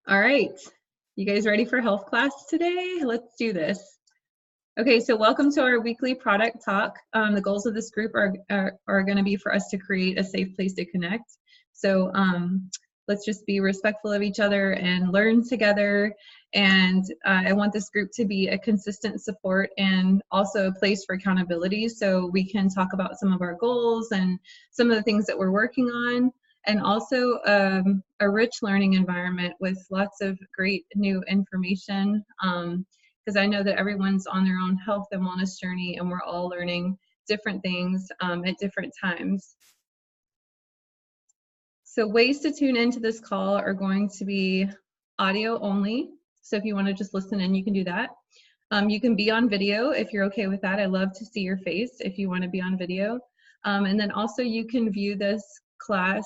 All right, you guys ready for health class today? Let's do this. Okay, so welcome to our weekly product talk. The goals of this group are going to be for us to create a safe place to connect. So let's just be respectful of each other and learn together. And I want this group to be a consistent support and also a place for accountability, so we can talk about some of our goals and some of the things that we're working on, and also a rich learning environment with lots of great new information. Because I know that everyone's on their own health and wellness journey, and we're all learning different things at different times. So ways to tune into this call are going to be audio only. So if you want to just listen in, you can do that. You can be on video if you're okay with that. I love to see your face if you want to be on video. And then also you can view this class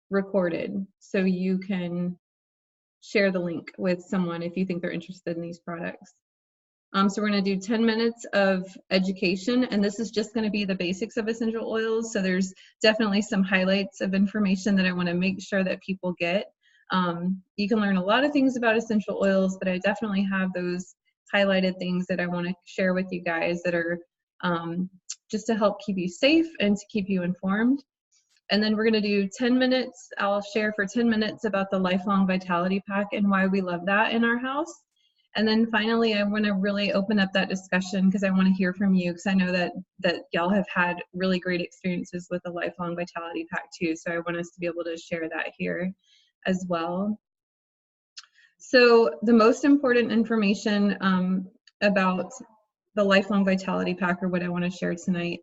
recorded, so you can share the link with someone if you think they're interested in these products. So we're going to do 10 minutes of education, and this is just going to be the basics of essential oils. So there's definitely some highlights of information that I want to make sure that people get. You can learn a lot of things about essential oils, but I definitely have those highlighted things that I want to share with you guys that are just to help keep you safe and to keep you informed. And then we're going to do 10 minutes. I'll share for 10 minutes about the Lifelong Vitality Pack and why we love that in our house. And then finally, I want to really open up that discussion because I want to hear from you, because I know that y'all have had really great experiences with the Lifelong Vitality Pack too. So I want us to be able to share that here as well. So the most important information about the Lifelong Vitality Pack, or what I want to share tonight,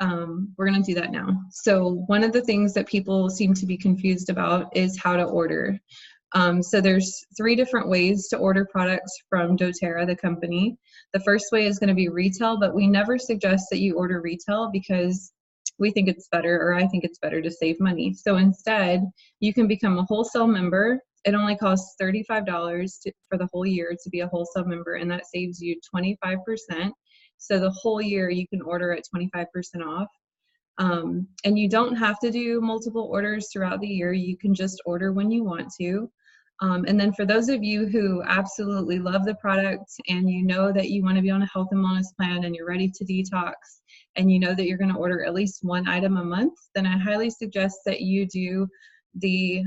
we're going to do that now. So one of the things that people seem to be confused about is how to order. So there's 3 different ways to order products from doTERRA, the company. The first way is going to be retail, but we never suggest that you order retail because we think it's better, or I think it's better, to save money. So instead, you can become a wholesale member. It only costs $35 for the whole year to be a wholesale member, and that saves you 25%. So the whole year you can order at 25% off. And you don't have to do multiple orders throughout the year. You can just order when you want to. And then for those of you who absolutely love the product and you know that you want to be on a health and wellness plan and you're ready to detox and you know that you're going to order at least 1 item a month, then I highly suggest that you do the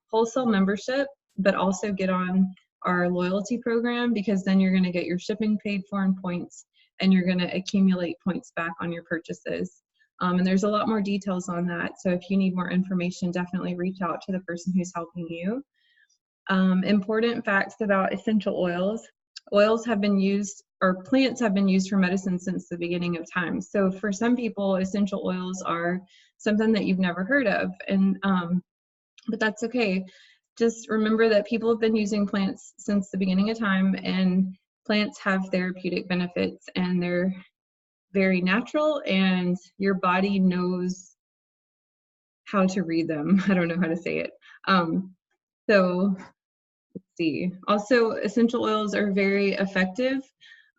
wholesale membership, but also get on our loyalty program, because then you're going to get your shipping paid for in points, and you're going to accumulate points back on your purchases. And there's a lot more details on that. So if you need more information, definitely reach out to the person who's helping you. Important facts about essential oils. Oils have been used, or plants have been used for medicine since the beginning of time. So for some people, essential oils are something that you've never heard of, and but that's okay. Just remember that people have been using plants since the beginning of time, and plants have therapeutic benefits, and they're very natural, and your body knows how to read them. I don't know how to say it. So let's see. Also, essential oils are very effective.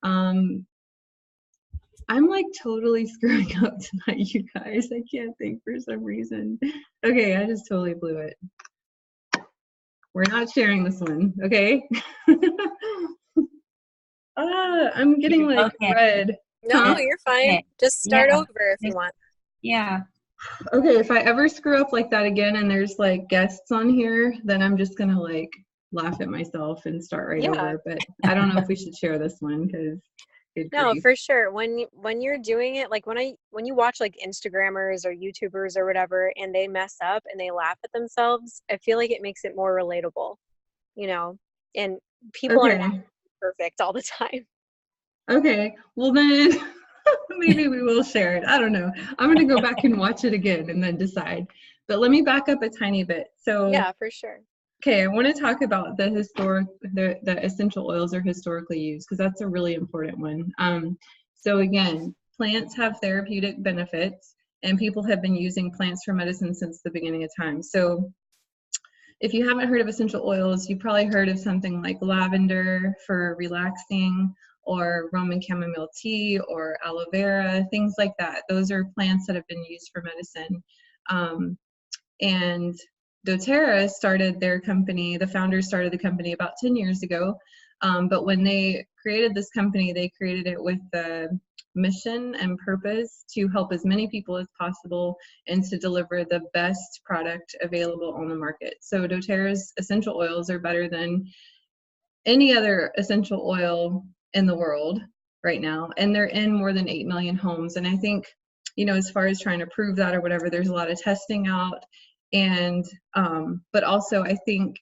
I'm like totally screwing up tonight, you guys. I can't think for some reason. Okay, I just totally blew it. We're not sharing this one, okay? I'm getting like red. No, Huh? you're fine. Just start over if you want. Yeah. Okay, if I ever screw up like that again and there's like guests on here, then I'm just gonna like laugh at myself and start right over. But I don't know if we should share this one because no, for sure. When you're doing it, like when you watch like Instagrammers or YouTubers or whatever, and they mess up and they laugh at themselves, I feel like it makes it more relatable, you know. And people are not perfect all the time. Okay, well then maybe we will share it. I don't know. I'm gonna go back and watch it again and then decide. But let me back up a tiny bit. So yeah, for sure. Okay, I want to talk about the essential oils are historically used, because that's a really important one. So again, plants have therapeutic benefits, and people have been using plants for medicine since the beginning of time. So if you haven't heard of essential oils, you've probably heard of something like lavender for relaxing, or Roman chamomile tea, or aloe vera, things like that. Those are plants that have been used for medicine. And doTERRA started their company, the founders started the company about 10 years ago. But when they created this company, they created it with the mission and purpose to help as many people as possible and to deliver the best product available on the market. So doTERRA's essential oils are better than any other essential oil in the world right now, and they're in more than 8 million homes. And I think, as far as trying to prove that or whatever, there's a lot of testing out. And but also I think,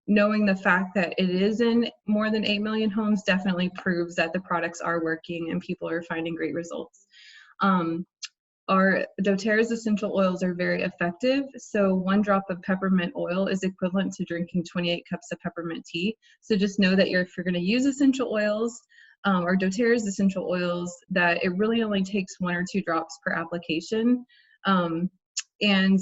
knowing the fact that it is in more than 8 million homes definitely proves that the products are working and people are finding great results. Our doTERRA's essential oils are very effective. So 1 drop of peppermint oil is equivalent to drinking 28 cups of peppermint tea. So just know that if you're going to use essential oils, or doTERRA's essential oils, that it really only takes 1 or 2 drops per application. And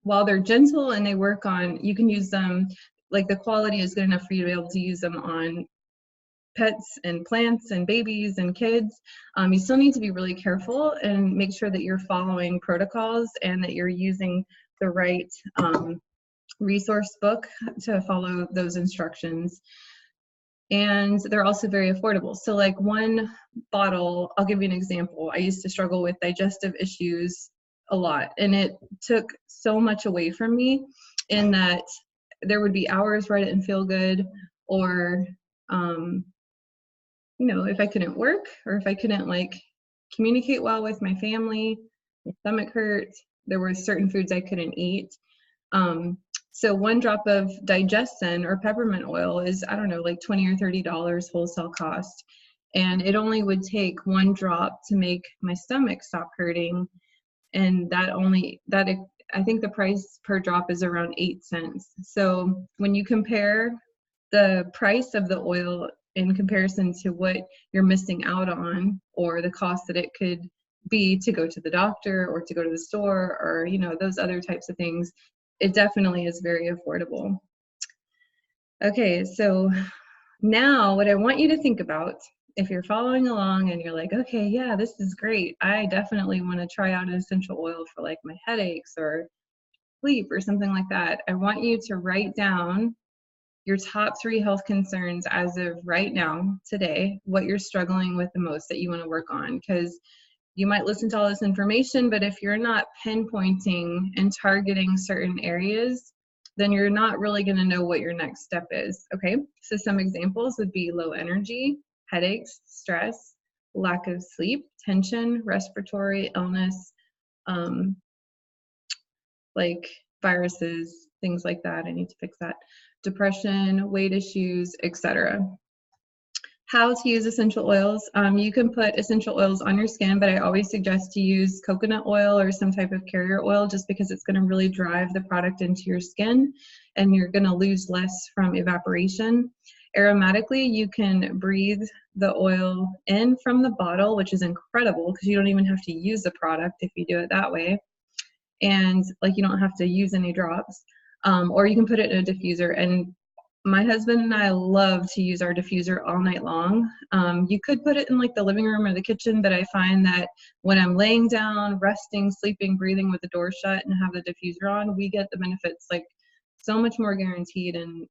while they're gentle and they work on, you can use them, like the quality is good enough for you to be able to use them on pets and plants and babies and kids. You still need to be really careful and make sure that you're following protocols and that you're using the right resource book to follow those instructions. And they're also very affordable. So like 1 bottle, I'll give you an example. I used to struggle with digestive issues a lot, and it took so much away from me in that there would be hours where I didn't feel good, or if I couldn't work, or if I couldn't communicate well with my family, my stomach hurt, there were certain foods I couldn't eat. So 1 drop of Digestin or peppermint oil is, I don't know, like $20 or $30 wholesale cost. And it only would take 1 drop to make my stomach stop hurting. And I think the price per drop is around 8 cents. So when you compare the price of the oil in comparison to what you're missing out on, or the cost that it could be to go to the doctor or to go to the store, or those other types of things, it definitely is very affordable. Okay, so now what I want you to think about, if you're following along and you're like, okay, yeah, this is great, I definitely want to try out an essential oil for like my headaches or sleep or something like that, I want you to write down your top 3 health concerns as of right now, today, what you're struggling with the most that you want to work on. Because you might listen to all this information, but if you're not pinpointing and targeting certain areas, then you're not really going to know what your next step is. Okay, so some examples would be low energy, headaches, stress, lack of sleep, tension, respiratory illness, like viruses, things like that. I need to fix that. Depression, weight issues, etc. How to use essential oils. You can put essential oils on your skin, but I always suggest to use coconut oil or some type of carrier oil, just because it's going to really drive the product into your skin and you're going to lose less from evaporation. Aromatically, you can breathe the oil in from the bottle, which is incredible because you don't even have to use the product if you do it that way. And you don't have to use any drops. Or you can put it in a diffuser. And my husband and I love to use our diffuser all night long. You could put it in the living room or the kitchen, but I find that when I'm laying down, resting, sleeping, breathing with the door shut and have the diffuser on, we get the benefits so much more guaranteed, and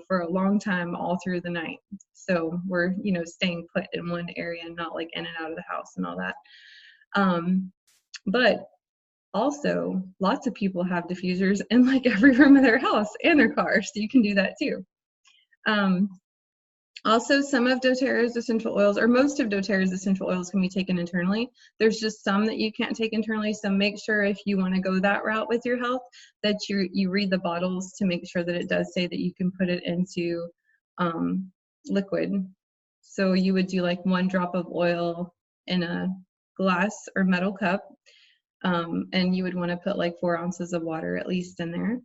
for a long time all through the night. So we're staying put in one area and not in and out of the house and all that. But also, lots of people have diffusers in every room of their house and their car, so you can do that too. Also, some of doTERRA's essential oils, or most of doTERRA's essential oils, can be taken internally. There's just some that you can't take internally, so make sure if you want to go that route with your health that you read the bottles to make sure that it does say that you can put it into liquid. So you would do 1 drop of oil in a glass or metal cup. And you would want to put 4 ounces of water at least in there.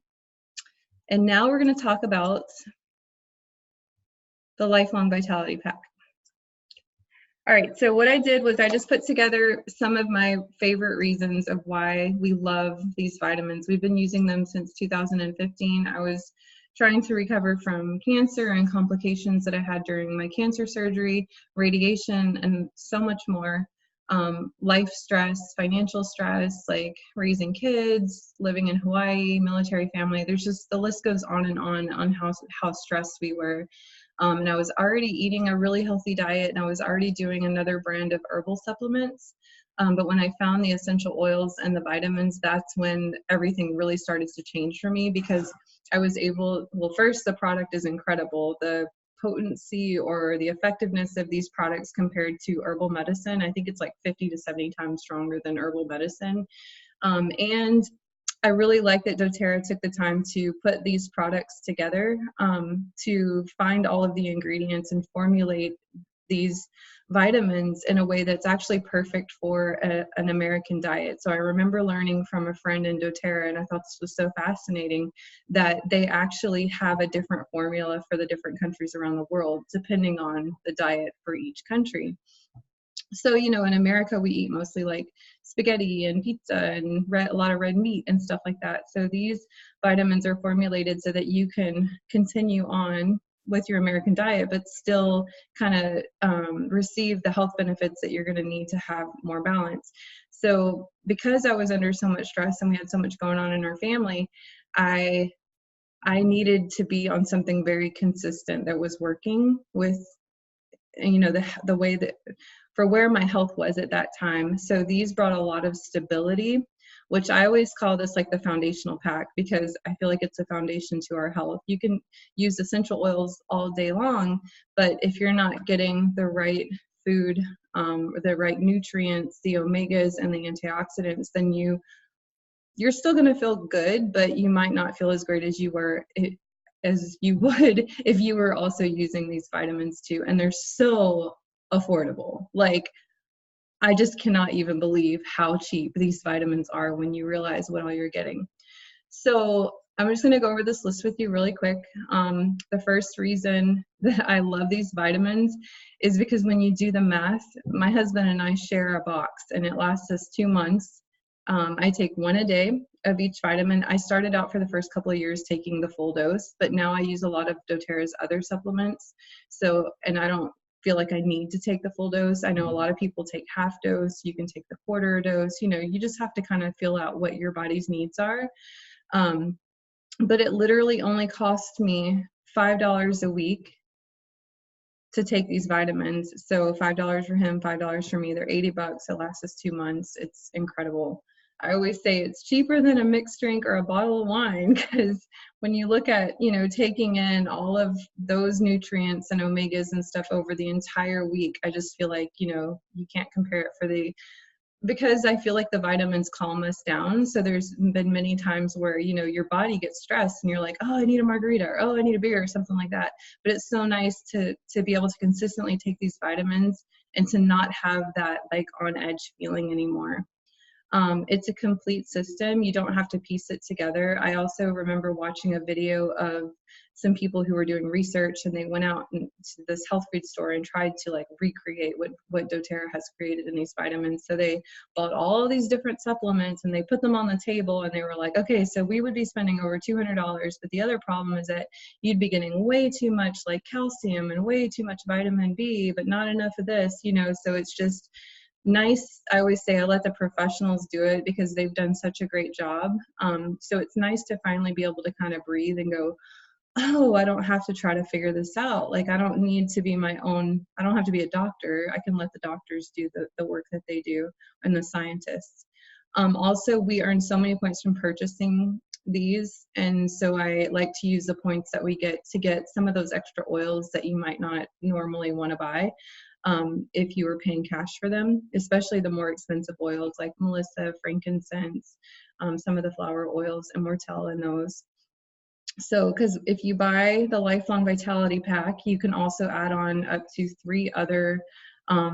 And now we're going to talk about the Lifelong Vitality Pack. All right, so what I did was I just put together some of my favorite reasons of why we love these vitamins. We've been using them since 2015. I was trying to recover from cancer and complications that I had during my cancer surgery, radiation, and so much more. life stress, financial stress, like raising kids, living in Hawaii, military family. There's just, the list goes on how stressed we were. And I was already eating a really healthy diet, and I was already doing another brand of herbal supplements. But when I found the essential oils and the vitamins, that's when everything really started to change for me, because I was able, well, first, the product is incredible. The potency or the effectiveness of these products compared to herbal medicine, I think it's like 50 to 70 times stronger than herbal medicine. And I really like that doTERRA took the time to put these products together, to find all of the ingredients and formulate these vitamins in a way that's actually perfect for an American diet. So I remember learning from a friend in doTERRA, and I thought this was so fascinating, that they actually have a different formula for the different countries around the world, depending on the diet for each country. So, you know, in America, we eat mostly like spaghetti and pizza and a lot of red meat and stuff like that. So these vitamins are formulated so that you can continue on with your American diet, but still kind of receive the health benefits that you're going to need to have more balance. So because I was under so much stress and we had so much going on in our family, I needed to be on something very consistent that was working with, you know, the way that, for where my health was at that time. So these brought a lot of stability, which I always call this like the foundational pack, because I feel like it's a foundation to our health. You can use essential oils all day long, but if you're not getting the right food, the right nutrients, the omegas and the antioxidants, then you're still going to feel good, but you might not feel as great as you would if you were also using these vitamins too. And they're so affordable. Like, I just cannot even believe how cheap these vitamins are when you realize what all you're getting. So I'm just going to go over this list with you really quick. The first reason that I love these vitamins is because when you do the math, my husband and I share a box and it lasts us 2 months. I take one a day of each vitamin. I started out for the first couple of years taking the full dose, but now I use a lot of doTERRA's other supplements. So, and I don't feel like I need to take the full dose. I know a lot of people take half dose. You can take the quarter dose. You know, you just have to kind of feel out what your body's needs are. But it literally only cost me $5 a week to take these vitamins. So $5 for him, $5 for me. They're $80. It lasts us 2 months. It's incredible. I always say it's cheaper than a mixed drink or a bottle of wine, because when you look at, you know, taking in all of those nutrients and omegas and stuff over the entire week, I just feel like, you know, you can't compare it because I feel like the vitamins calm us down. So there's been many times where, you know, your body gets stressed and you're like, oh, I need a margarita, or oh, I need a beer or something like that. But it's so nice to be able to consistently take these vitamins and to not have that like on edge feeling anymore. It's a complete system. You don't have to piece it together. I also remember watching a video of some people who were doing research, and they went out to this health food store and tried to like recreate what doTERRA has created in these vitamins. So they bought all of these different supplements and they put them on the table, and they were like, okay, so we would be spending over $200, but the other problem is that you'd be getting way too much like calcium and way too much vitamin B, but not enough of this, you know. So it's just nice. I always say I let the professionals do it because they've done such a great job. So it's nice to finally be able to kind of breathe and go, oh, I don't have to try to figure this out. Like, I don't need to be I don't have to be a doctor. I can let the doctors do the work that they do, and the scientists. Also, we earn so many points from purchasing these, and so I like to use the points that we get to get some of those extra oils that you might not normally want to buy. If you were paying cash for them, especially the more expensive oils like Melissa, frankincense, some of the flower oils, Immortelle, and those. So, because if you buy the Lifelong Vitality Pack, you can also add on up to 3 other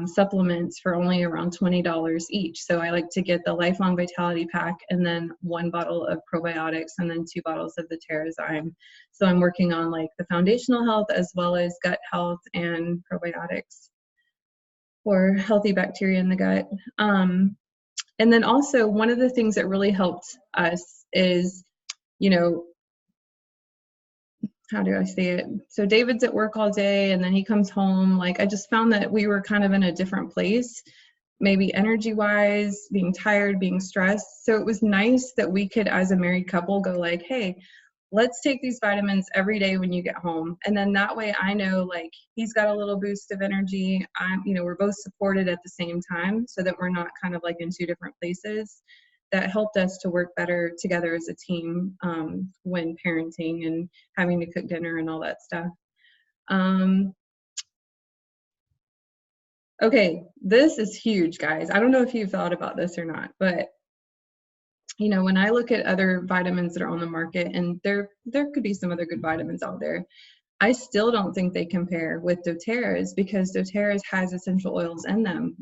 supplements for only around $20 each. So I like to get the Lifelong Vitality Pack and then 1 bottle of probiotics and then 2 bottles of the Terrazyme. So I'm working on like the foundational health as well as gut health and probiotics for healthy bacteria in the gut. And then also one of the things that really helped us is, you know, how do I say it? So David's at work all day and then he comes home. Like, I just found that we were kind of in a different place maybe energy wise, being tired, being stressed. So it was nice that we could, as a married couple, go like, hey, let's take these vitamins every day when you get home. And then that way I know like he's got a little boost of energy. We're both supported at the same time so that we're not kind of like in two different places. That helped us to work better together as a team when parenting and having to cook dinner and all that stuff. Okay, this is huge, guys. I don't know if you've thought about this or not, but when I look at other vitamins that are on the market, and there could be some other good vitamins out there, I still don't think they compare with doTERRA's because doTERRA's has essential oils in them.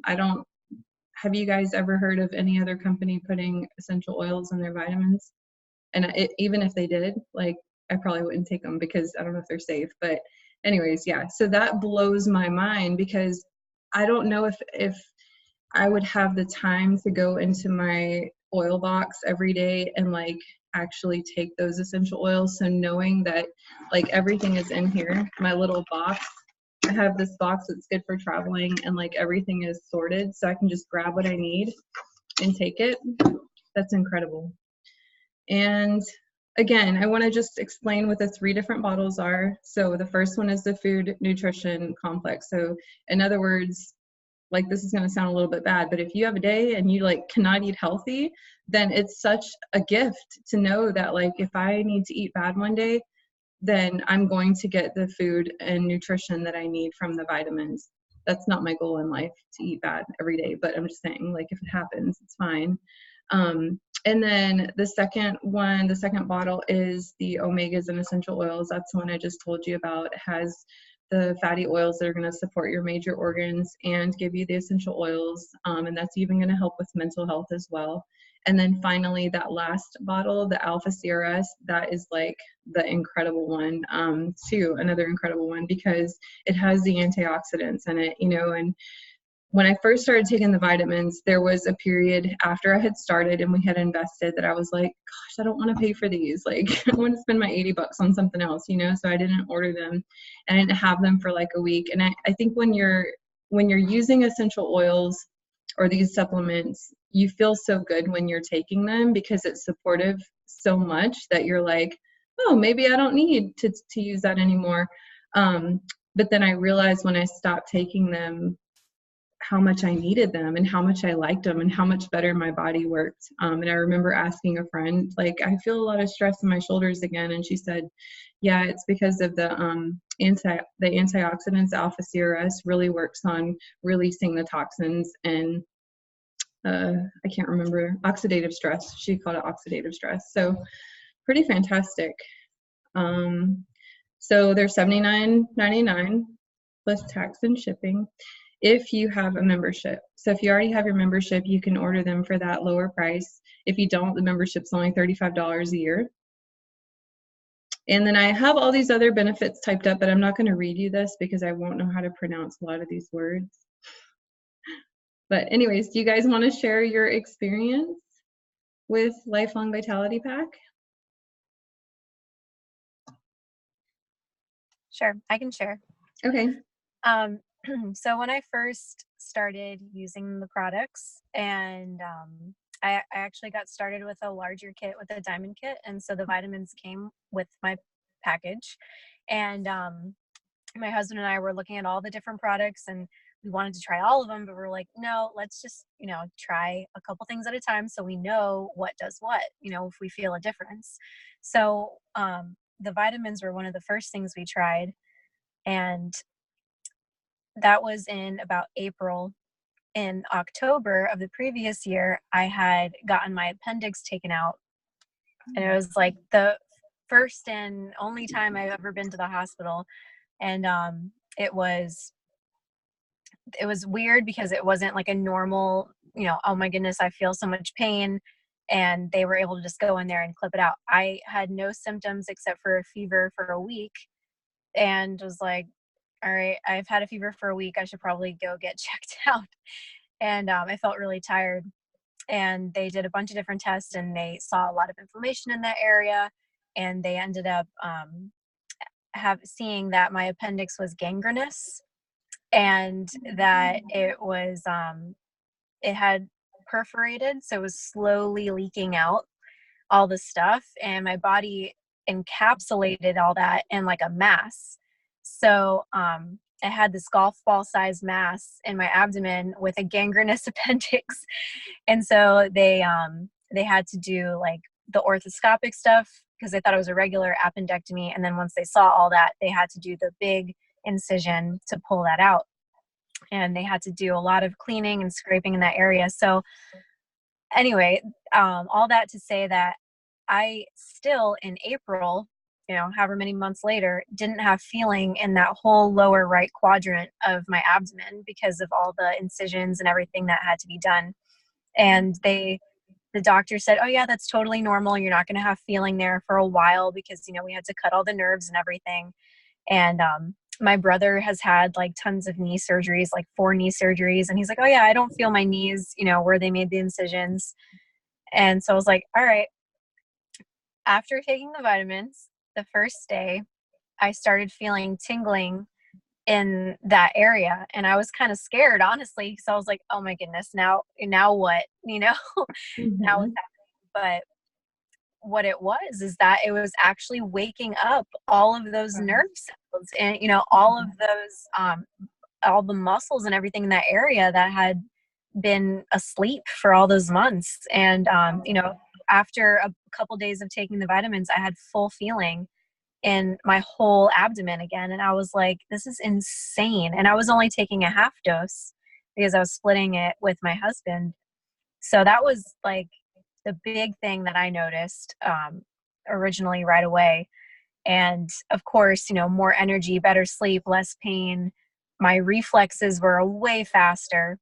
Have you guys ever heard of any other company putting essential oils in their vitamins? And even if they did, like, I probably wouldn't take them because I don't know if they're safe. But anyways, yeah. So that blows my mind because I don't know if I would have the time to go into my oil box every day and like actually take those essential oils. So knowing that like everything is in here, my little box, I have this box that's good for traveling and like everything is sorted so I can just grab what I need and take it. That's incredible. And again, I want to just explain what the 3 different bottles are. So the first one is the food nutrition complex. So in other words, like this is going to sound a little bit bad, but if you have a day and you like cannot eat healthy, then it's such a gift to know that like if I need to eat bad one day, then I'm going to get the food and nutrition that I need from the vitamins. That's not my goal in life to eat bad every day, but I'm just saying like if it happens, it's fine. And then the second bottle is the omegas and essential oils. That's the one I just told you about. It has the fatty oils that are going to support your major organs and give you the essential oils. And that's even going to help with mental health as well. And then finally, that last bottle, the Alpha CRS, that is like the incredible one too, another incredible one because it has the antioxidants in it, and when I first started taking the vitamins, there was a period after I had started and we had invested that I was like, gosh, I don't want to pay for these. Like, I want to spend my $80 on something else, so I didn't order them and I didn't have them for like a week. And I think when you're using essential oils or these supplements, you feel so good when you're taking them because it's supportive so much that you're like, oh, maybe I don't need to use that anymore. But then I realized when I stopped taking them, how much I needed them and how much I liked them and how much better my body worked. And I remember asking a friend, like, I feel a lot of stress in my shoulders again. And she said, yeah, it's because of the antioxidants. Alpha CRS really works on releasing the toxins and I can't remember, oxidative stress. She called it oxidative stress. So pretty fantastic. So they're $79.99 plus tax and shipping if you have a membership. So if you already have your membership, you can order them for that lower price. If you don't, the membership's only $35 a year. And then I have all these other benefits typed up, but I'm not going to read you this because I won't know how to pronounce a lot of these words. But anyways, do you guys want to share your experience with Lifelong Vitality Pack? Sure, I can share. Okay. So when I first started using the products and I actually got started with a larger kit with a diamond kit. And so the vitamins came with my package. And my husband and I were looking at all the different products and we wanted to try all of them, but we're like, no, let's just, try a couple things at a time so we know what does what, if we feel a difference. So the vitamins were one of the first things we tried. And that was in about April. In October of the previous year, I had gotten my appendix taken out. And it was like the first and only time I've ever been to the hospital. And it was weird because it wasn't like a normal, oh my goodness, I feel so much pain. And they were able to just go in there and clip it out. I had no symptoms except for a fever for a week and was like, all right, I've had a fever for a week. I should probably go get checked out. And I felt really tired. And they did a bunch of different tests and they saw a lot of inflammation in that area. And they ended up seeing that my appendix was gangrenous and that it was it had perforated, so it was slowly leaking out all the stuff, and my body encapsulated all that in like a mass. So I had this golf ball sized mass in my abdomen with a gangrenous appendix. And so they had to do like the orthoscopic stuff because they thought it was a regular appendectomy. And then once they saw all that, they had to do the big incision to pull that out. And they had to do a lot of cleaning and scraping in that area. So anyway, all that to say that I still in April, however many months later, didn't have feeling in that whole lower right quadrant of my abdomen because of all the incisions and everything that had to be done. And the doctor said, oh yeah, that's totally normal. You're not going to have feeling there for a while because, we had to cut all the nerves and everything. And my brother has had like tons of knee surgeries, like 4 knee surgeries. And he's like, oh yeah, I don't feel my knees, where they made the incisions. And so I was like, all right. After taking the vitamins, the first day, I started feeling tingling in that area. And I was kind of scared, honestly. So I was like, oh my goodness, now what? Now what's happening? But what it was is that it was actually waking up all of those nerve cells and all of those all the muscles and everything in that area that had been asleep for all those months. And after a couple days of taking the vitamins, I had full feeling in my whole abdomen again. And I was like, this is insane. And I was only taking a half dose because I was splitting it with my husband. So that was like the big thing that I noticed originally right away. And of course, more energy, better sleep, less pain. My reflexes were way faster.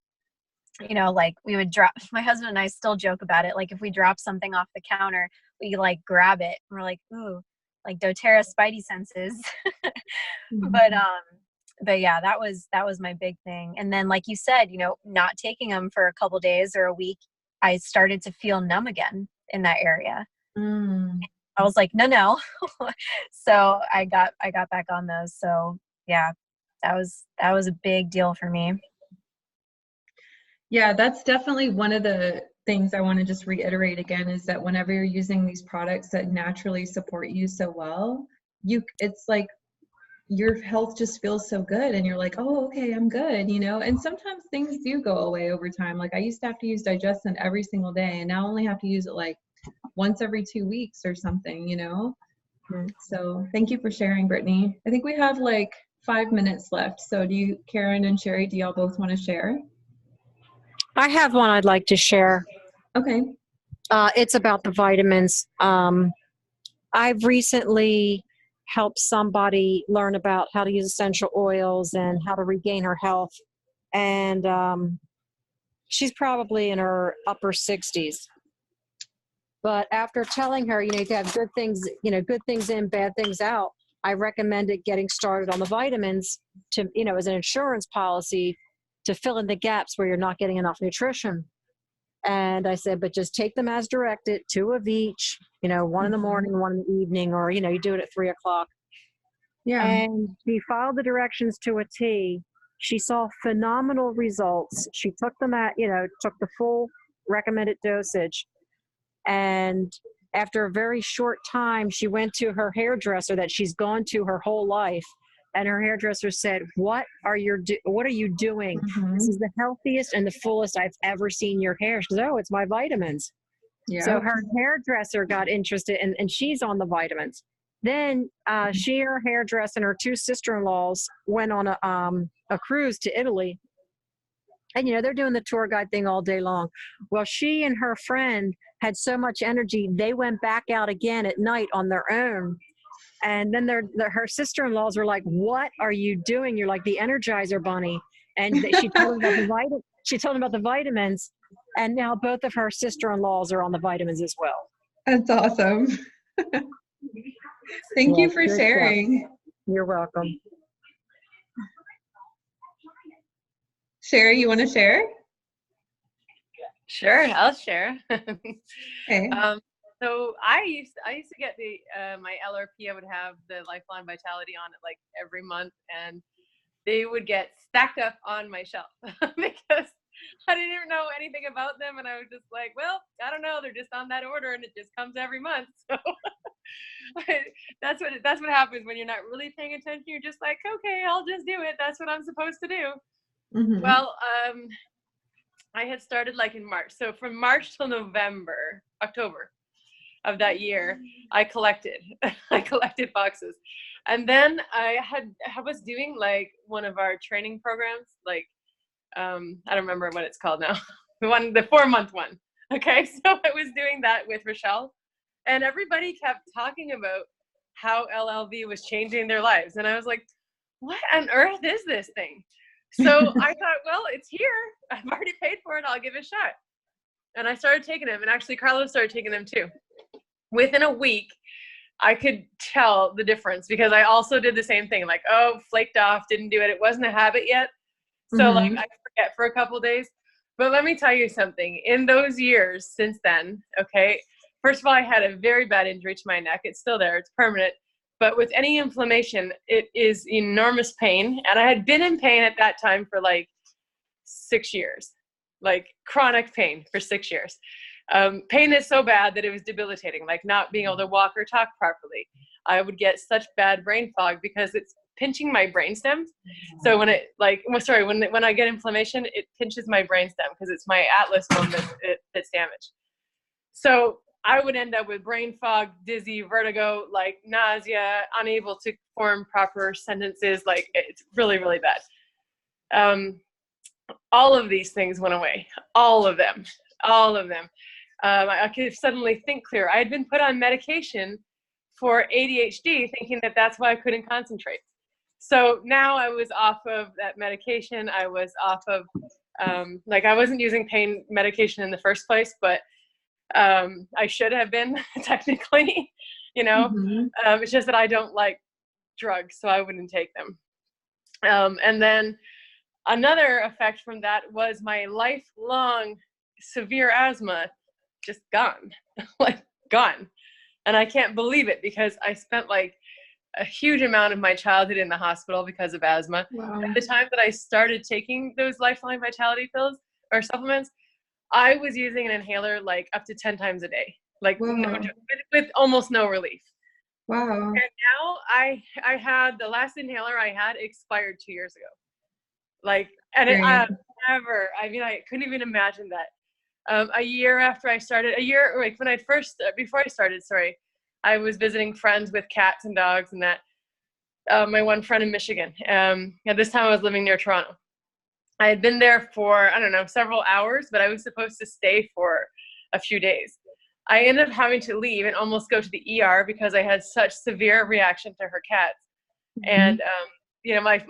Like we would drop, my husband and I still joke about it. Like if we drop something off the counter, we like grab it and we're like, ooh, like doTERRA spidey senses. But yeah, that was my big thing. And then like you said, not taking them for a couple days or a week, I started to feel numb again in that area. I was like, no. So I got back on those. So yeah, that was a big deal for me. Yeah, that's definitely one of the things I want to just reiterate again is that whenever you're using these products that naturally support you so well, it's like your health just feels so good and you're like, oh, okay, I'm good, and sometimes things do go away over time. Like I used to have to use Digestin every single day and now I only have to use it like once every 2 weeks or something, So thank you for sharing, Brittany. I think we have like 5 minutes left. So Karen and Sherry, do y'all both want to share? I have one I'd like to share. Okay. It's about the vitamins. I've recently helped somebody learn about how to use essential oils and how to regain her health. And she's probably in her upper 60s. But after telling her, you can have good things in, bad things out, I recommended getting started on the vitamins to, as an insurance policy to fill in the gaps where you're not getting enough nutrition. And I said, but just take them as directed, 2 of each, one in the morning, 1 in the evening, or, you do it at 3:00. Yeah. And she followed the directions to a T. She saw phenomenal results. She took them took the full recommended dosage. And after a very short time, she went to her hairdresser that she's gone to her whole life. And her hairdresser said, what are you doing? This is the healthiest and the fullest I've ever seen your hair. She goes, oh, it's my vitamins. Yeah. So her hairdresser got interested and she's on the vitamins. Then she, her hairdresser, and her 2 sister-in-laws went on a cruise to Italy. And, they're doing the tour guide thing all day long. Well, she and her friend had so much energy, they went back out again at night on their own. And then her sister-in-laws were like, what are you doing? You're like the Energizer Bunny. And she told them about the vitamins. And now both of her sister-in-laws are on the vitamins as well. That's awesome. Thank you for sharing. You're welcome. Sherry, you want to share? Sure, I'll share. Okay. So I used to get the my LRP. I would have the Lifeline Vitality on it like every month, and they would get stacked up on my shelf because I didn't even know anything about them, and I was just like, well, I don't know. They're just on that order, and it just comes every month. So that's what happens when you're not really paying attention. You're just like, okay, I'll just do it. That's what I'm supposed to do. Mhm. Well, I had started like in March. So from March till October of that year, I collected boxes. And then I was doing like one of our training programs, like I don't remember what it's called now. The 4-month one. Okay. So I was doing that with Rochelle, and everybody kept talking about how LLV was changing their lives. And I was like, what on earth is this thing? So I thought, well, it's here. I've already paid for it. I'll give it a shot. And I started taking them. And actually, Carlos started taking them too. Within a week, I could tell the difference, because I also did the same thing. Like, oh, flaked off, didn't do it. It wasn't a habit yet. So like I forget for a couple days. But let me tell you something. In those years since then, okay, first of all, I had a very bad injury to my neck. It's still there. It's permanent. But with any inflammation, it is enormous pain. And I had been in pain at that time for like 6 years, like chronic pain for 6 years. Pain is so bad that it was debilitating, like not being able to walk or talk properly. I would get such bad brain fog because it's pinching my brainstem. So when when I get inflammation, it pinches my brainstem because it's my atlas bone that's damaged. So I would end up with brain fog, dizzy, vertigo, like nausea, unable to form proper sentences. Like it's really, really bad. All of these things went away. All of them. I could suddenly think clear. I had been put on medication for ADHD, thinking that that's why I couldn't concentrate. So now I was off of that medication. I was off of, I wasn't using pain medication in the first place, but I should have been technically, it's just that I don't like drugs, so I wouldn't take them. And then another effect from that was my lifelong severe asthma just gone, like gone. And I can't believe it, because I spent like a huge amount of my childhood in the hospital because of asthma. Wow. At the time that I started taking those Lifeline Vitality pills or supplements, I was using an inhaler like up to 10 times a day, like Wow. with almost no relief. Wow. And now I had the last inhaler I had expired 2 years ago. Like, and I couldn't even imagine that. A year after I started, before I started, I was visiting friends with cats and dogs and that. My one friend in Michigan. At this time I was living near Toronto. I had been there for, I don't know, several hours, but I was supposed to stay for a few days. I ended up having to leave and almost go to the ER because I had such severe reaction to her cats. And,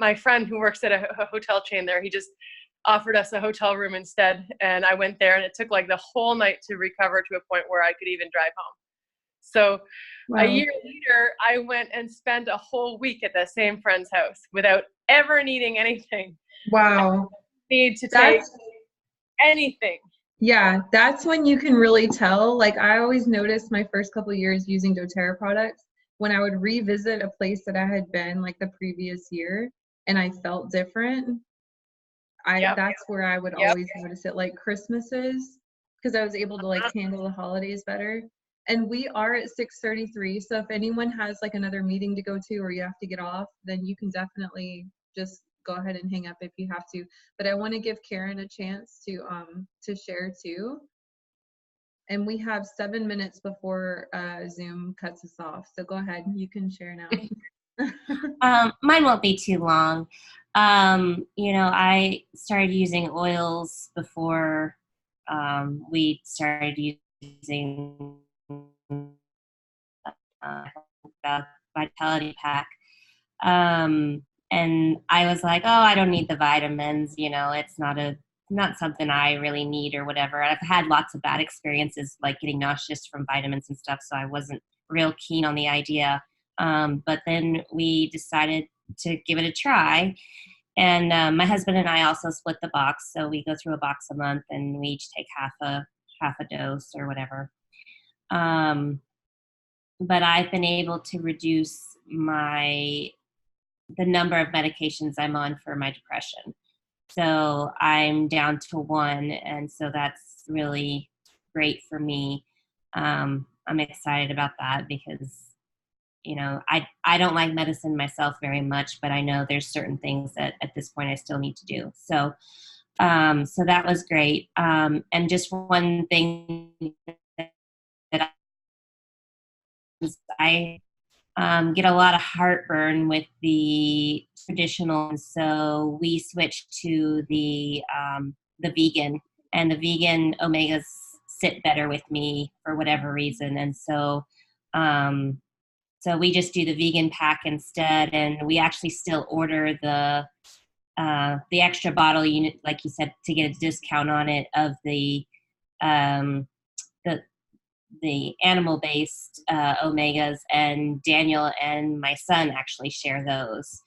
my friend who works at a hotel chain there, he just offered us a hotel room instead. And I went there, and it took like the whole night to recover to a point where I could even drive home. So Wow. a year later, I went and spent a whole week at that same friend's house without ever needing anything. Wow. Need to take anything. Yeah, that's when you can really tell. Like I always noticed my first couple of years using doTERRA products, when I would revisit a place that I had been like the previous year and I felt different, that's where I would always notice it, like Christmases, because I was able to like handle the holidays better. And we are at 6:33, so if anyone has like another meeting to go to or you have to get off, then you can definitely just go ahead and hang up if you have to. But I want to give Karen a chance to share too. And we have 7 minutes before Zoom cuts us off. So go ahead, you can share now. Mine won't be too long. I started using oils before we started using the Vitality Pack. And I was like, oh, I don't need the vitamins. It's not something I really need or whatever. I've had lots of bad experiences, like getting nauseous from vitamins and stuff, so I wasn't real keen on the idea. But then we decided to give it a try. And my husband and I also split the box, so we go through a box a month, and we each take half a dose or whatever. But I've been able to reduce the number of medications I'm on for my depression. So I'm down to 1, and so that's really great for me. I'm excited about that because, I don't like medicine myself very much, but I know there's certain things that at this point I still need to do. So, so that was great. And just one thing that I get a lot of heartburn with the traditional, so we switched to the vegan, and the vegan omegas sit better with me for whatever reason, and so we just do the vegan pack instead, and we actually still order the extra bottle unit, like you said, to get a discount on it of um, the the animal-based omegas, and Daniel and my son actually share those.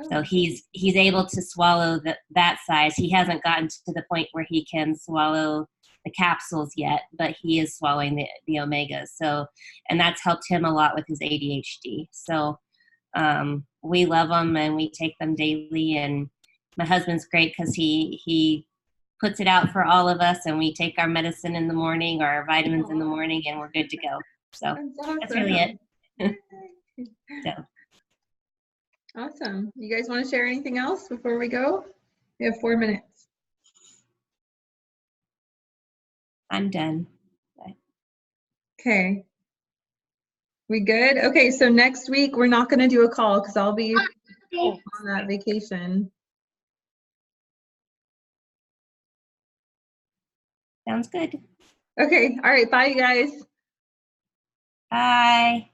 So he's able to swallow that size. He hasn't gotten to the point where he can swallow the capsules yet, but he is swallowing the omegas. So, and that's helped him a lot with his ADHD. So we love them and we take them daily. And my husband's great because he puts it out for all of us, and we take our medicine in the morning or our vitamins in the morning, and we're good to go. So that's really it. So. Awesome. You guys want to share anything else before we go? We have 4 minutes. I'm done. Okay. We good? Okay, so next week we're not going to do a call because I'll be on that vacation. Sounds good. Okay, all right. Bye, you guys. Bye.